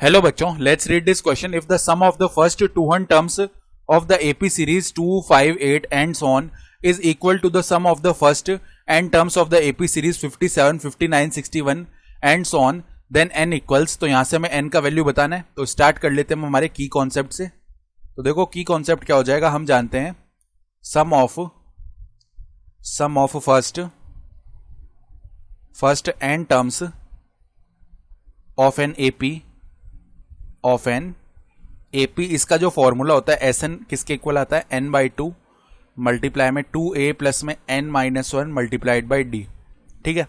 Hello बच्चों, let's read this question. If the sum of the first 200 terms of the AP series 2, 5, 8 and so on is equal to the sum of the first n terms of the AP series 57, 59, 61 and so on, then n equals. तो यहां से हमें n का value बताना है, तो start कर लेते हैं हमारे की कॉन्सेप्ट से. तो देखो की कॉन्सेप्ट क्या हो जाएगा, हम जानते हैं sum of first n terms of an AP इसका जो फॉर्मूला होता है Sn किसके इक्वल आता है, n/2 मल्टीप्लाई में 2a प्लस में n-1 मल्टीप्लाइड बाई d. ठीक है.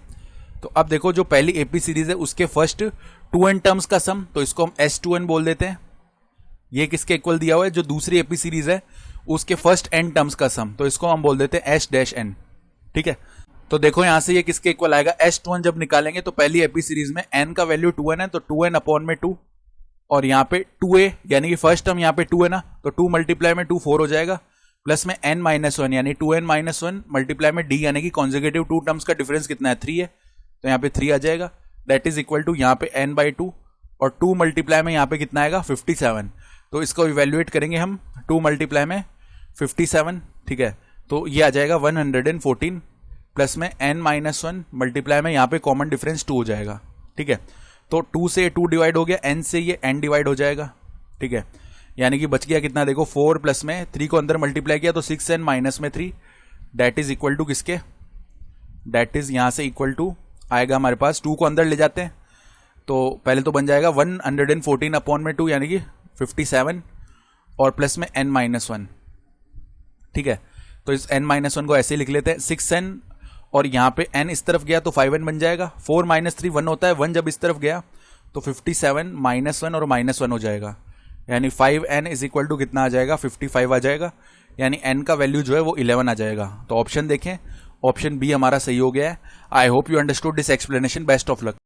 तो अब देखो जो पहली AP सीरीज है उसके फर्स्ट 2n टर्म्स का सम, तो इसको हम S2n बोल देते हैं. ये किसके इक्वल दिया हुआ है, जो दूसरी AP सीरीज है उसके फर्स्ट n टर्म्स का सम, तो इसको हम बोल देते हैं S-n. ठीक है. तो देखो यहां से ये किसके इक्वल आएगा, S2n जब निकालेंगे तो पहली AP सीरीज में n का वैल्यू 2n है, तो 2n अपॉन में 2 और यहाँ पे 2a यानी कि फर्स्ट टर्म यहाँ पे 2 है ना, तो 2 मल्टीप्लाई में 2 4 हो जाएगा, प्लस में n-1 यानी 2n-1 मल्टीप्लाई में d यानी कि कॉन्जिक्यूटिव 2 टर्म्स का डिफरेंस कितना है, 3 है, तो यहाँ पे 3 आ जाएगा. दैट इज इक्वल टू यहाँ पे n/2 और 2 मल्टीप्लाई में यहाँ पे कितना आएगा 57. तो इसको इवेल्युएट करेंगे हम 2 मल्टीप्लाई में 57. ठीक है. तो ये आ जाएगा 114 प्लस में n-1 मल्टीप्लाई में यहाँ पे कॉमन डिफरेंस 2 हो जाएगा. ठीक है. तो 2 से 2 डिवाइड हो गया, n से ये n डिवाइड हो जाएगा. ठीक है. यानी कि बच गया कितना, देखो 4 प्लस में 3 को अंदर मल्टीप्लाई किया तो 6n माइनस में 3, दैट इज इक्वल टू किसके, दैट इज यहां से इक्वल टू आएगा हमारे पास, 2 को अंदर ले जाते हैं तो पहले तो बन जाएगा 114 अपॉन में 2 यानी कि 57 और प्लस में n-1. ठीक है. तो इस n-1 को ऐसे लिख लेते हैं 6n और यहाँ पे n इस तरफ गया तो 5n बन जाएगा. 4 - 3 1 होता है, 1 जब इस तरफ गया तो 57 -1 और -1 हो जाएगा, यानी 5n इज इक्वल टू कितना आ जाएगा 55 आ जाएगा, यानी n का वैल्यू जो है वो 11 आ जाएगा. तो ऑप्शन देखें, ऑप्शन बी हमारा सही हो गया है. I hope you understood this explanation. Best of luck.